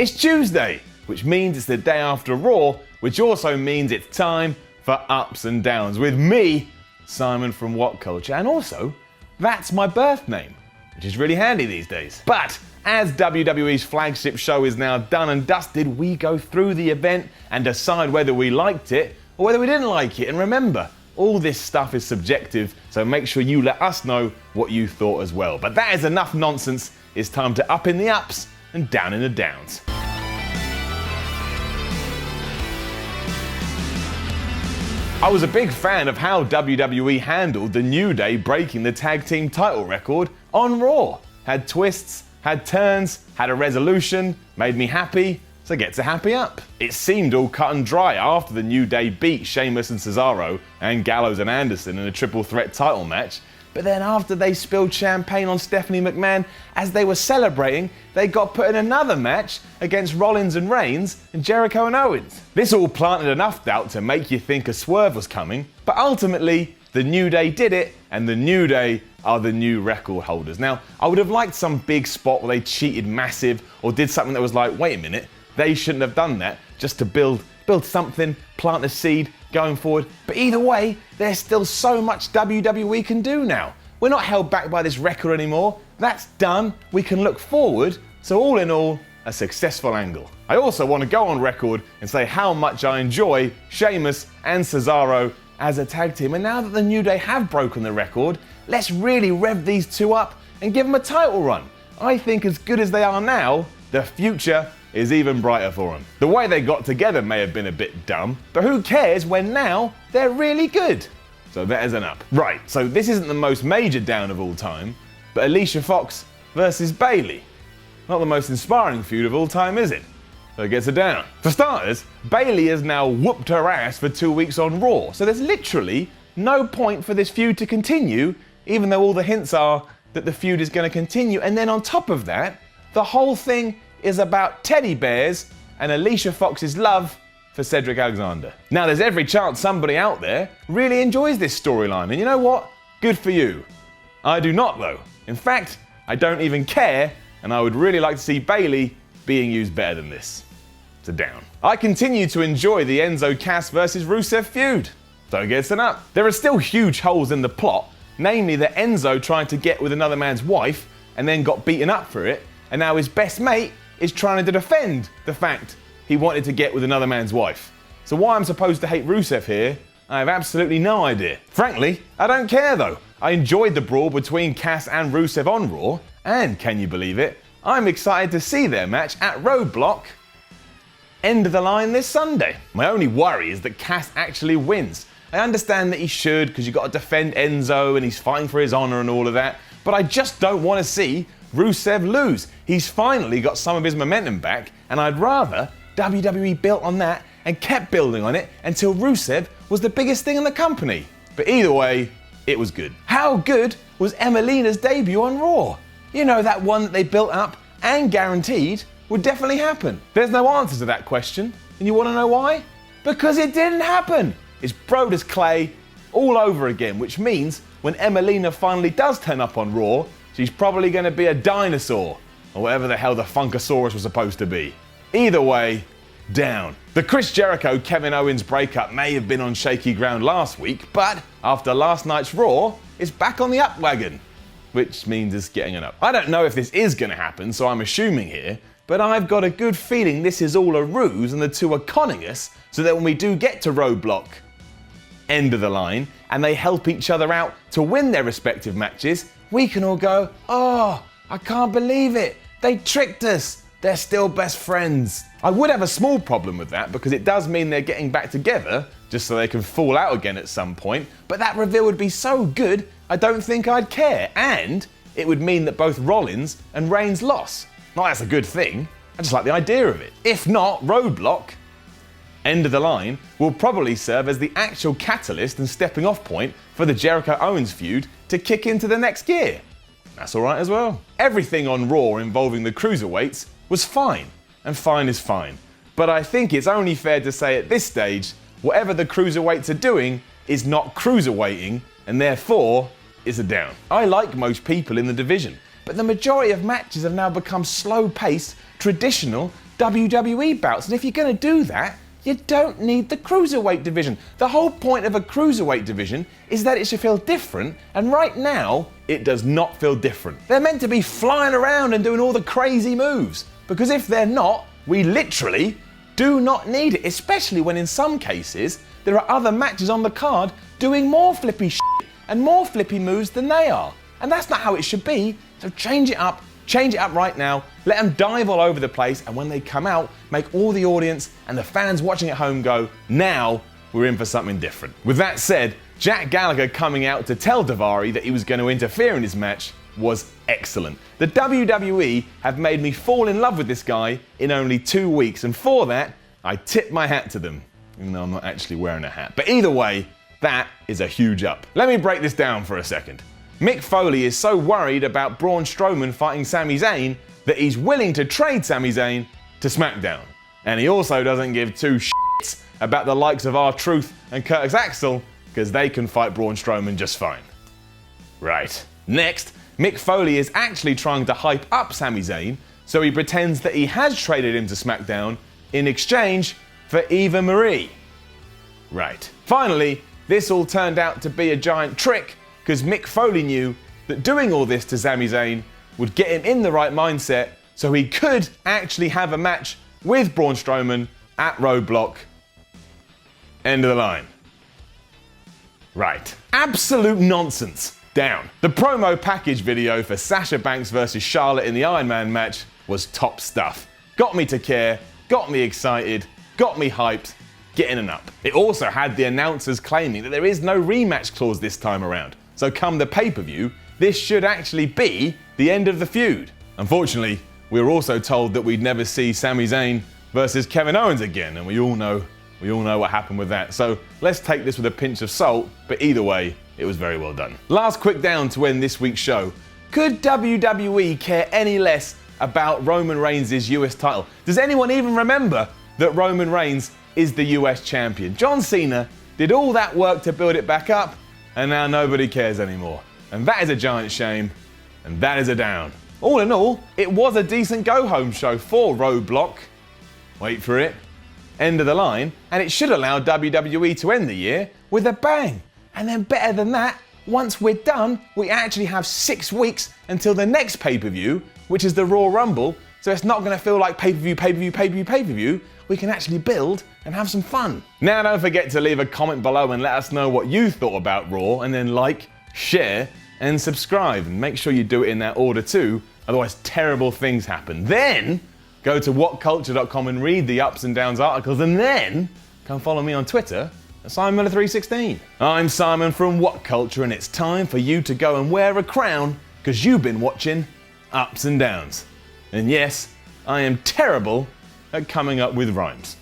It's Tuesday, which means it's the day after Raw, which also means it's time for ups and downs with me, Simon from WhatCulture, and also, that's my birth name, which is really handy these days. But as WWE's flagship show is now done and dusted, we go through the event and decide whether we liked it or whether we didn't like it. And remember, all this stuff is subjective, so make sure you let us know what you thought as well. But that is enough nonsense. It's time to up in the ups and down in the downs. I was a big fan of how WWE handled the New Day breaking the tag team title record on Raw. Had twists, had turns, had a resolution, made me happy, so get to happy up. It seemed all cut and dry after the New Day beat Sheamus and Cesaro and Gallows and Anderson in a triple threat title match. But then after they spilled champagne on Stephanie McMahon, as they were celebrating, they got put in another match against Rollins and Reigns and Jericho and Owens. This all planted enough doubt to make you think a swerve was coming, but ultimately, the New Day did it, and the New Day are the new record holders. Now, I would have liked some big spot where they cheated massive or did something that was like, wait a minute, they shouldn't have done that, just to build something, plant a seed going forward. But either way, there's still so much WWE can do now. We're not held back by this record anymore. That's done. We can look forward. So all in all, a successful angle. I also want to go on record and say how much I enjoy Sheamus and Cesaro as a tag team. And now that the New Day have broken the record, let's really rev these two up and give them a title run. I think as good as they are now, the future is even brighter for them. The way they got together may have been a bit dumb, but who cares when now they're really good? So there's an up. Right, so this isn't the most major down of all time, but Alicia Fox versus Bayley. Not the most inspiring feud of all time, is it? So it gets a down. For starters, Bayley has now whooped her ass for 2 weeks on Raw, so there's literally no point for this feud to continue, even though all the hints are that the feud is going to continue. And then on top of that, the whole thing is about teddy bears and Alicia Fox's love for Cedric Alexander. Now, there's every chance somebody out there really enjoys this storyline, and you know what? Good for you. I do not, though. In fact, I don't even care, and I would really like to see Bayley being used better than this. It's a down. I continue to enjoy the Enzo Cass versus Rusev feud, so it gets an up. There are still huge holes in the plot, namely that Enzo tried to get with another man's wife and then got beaten up for it, and now his best mate is trying to defend the fact he wanted to get with another man's wife. So why I'm supposed to hate Rusev here, I have absolutely no idea. Frankly, I don't care though. I enjoyed the brawl between Cass and Rusev on Raw, and can you believe it, I'm excited to see their match at Roadblock end of the line this Sunday. My only worry is that Cass actually wins. I understand that he should, because you've got to defend Enzo and he's fighting for his honor and all of that, but I just don't want to see Rusev lose. He's finally got some of his momentum back, and I'd rather WWE built on that and kept building on it until Rusev was the biggest thing in the company. But either way, it was good. How good was Emelina's debut on Raw? You know, that one that they built up and guaranteed would definitely happen. There's no answer to that question, and you want to know why? Because it didn't happen. It's Brodus Clay all over again, which means when Emelina finally does turn up on Raw, she's probably going to be a dinosaur, or whatever the hell the Funkasaurus was supposed to be. Either way, down. The Chris Jericho-Kevin Owens breakup may have been on shaky ground last week, but after last night's Raw, it's back on the up wagon, which means it's getting an up. I don't know if this is going to happen, so I'm assuming here, but I've got a good feeling this is all a ruse and the two are conning us so that when we do get to Roadblock, end of the line, and they help each other out to win their respective matches, we can all go, oh, I can't believe it. They tricked us. They're still best friends. I would have a small problem with that because it does mean they're getting back together just so they can fall out again at some point, but that reveal would be so good, I don't think I'd care, and it would mean that both Rollins and Reigns lost. Not that's a good thing, I just like the idea of it. If not, Roadblock, end of the line, will probably serve as the actual catalyst and stepping off point for the Jericho-Owens feud to kick into the next gear. That's alright as well. Everything on Raw involving the cruiserweights was fine, and fine is fine. But I think it's only fair to say at this stage, whatever the cruiserweights are doing is not cruiserweighting, and therefore is a down. I like most people in the division, but the majority of matches have now become slow-paced, traditional, WWE bouts. And if you're going to do that, you don't need the cruiserweight division. The whole point of a cruiserweight division is that it should feel different, and right now, it does not feel different. They're meant to be flying around and doing all the crazy moves, because if they're not, we literally do not need it, especially when in some cases, there are other matches on the card doing more flippy shit and more flippy moves than they are. And that's not how it should be, so change it up right now, let them dive all over the place, and when they come out, make all the audience and the fans watching at home go, now we're in for something different. With that said, Jack Gallagher coming out to tell Daivari that he was going to interfere in his match was excellent. The WWE have made me fall in love with this guy in only 2 weeks, and for that, I tip my hat to them, even though I'm not actually wearing a hat. But either way, that is a huge up. Let me break this down for a second. Mick Foley is so worried about Braun Strowman fighting Sami Zayn that he's willing to trade Sami Zayn to SmackDown. And he also doesn't give two shits about the likes of R-Truth and Curtis Axel, because they can fight Braun Strowman just fine. Right. Next, Mick Foley is actually trying to hype up Sami Zayn, so he pretends that he has traded him to SmackDown in exchange for Eva Marie. Right. Finally, this all turned out to be a giant trick, because Mick Foley knew that doing all this to Sami Zayn would get him in the right mindset so he could actually have a match with Braun Strowman at Roadblock. End of the line. Right. Absolute nonsense. Down. The promo package video for Sasha Banks versus Charlotte in the Iron Man match was top stuff. Got me to care, got me excited, got me hyped, getting an up. It also had the announcers claiming that there is no rematch clause this time around. So come the pay-per-view, this should actually be the end of the feud. Unfortunately, we were also told that we'd never see Sami Zayn versus Kevin Owens again, and we all know what happened with that. So let's take this with a pinch of salt, but either way, it was very well done. Last quick down to end this week's show. Could WWE care any less about Roman Reigns' US title? Does anyone even remember that Roman Reigns is the US champion? John Cena did all that work to build it back up, and now nobody cares anymore. And that is a giant shame, and that is a down. All in all, it was a decent go-home show for Roadblock. Wait for it. End of the line, and it should allow WWE to end the year with a bang. And then better than that, once we're done, we actually have 6 weeks until the next pay-per-view, which is the Raw Rumble, so it's not going to feel like pay-per-view. We can actually build and have some fun. Now don't forget to leave a comment below and let us know what you thought about Raw, and then like, share, and subscribe. And make sure you do it in that order too, otherwise terrible things happen. Then go to WhatCulture.com and read the ups and downs articles, and then come follow me on Twitter at SimonMiller316. I'm Simon from WhatCulture, and it's time for you to go and wear a crown, because you've been watching Ups and Downs. And yes, I am terrible at coming up with rhymes.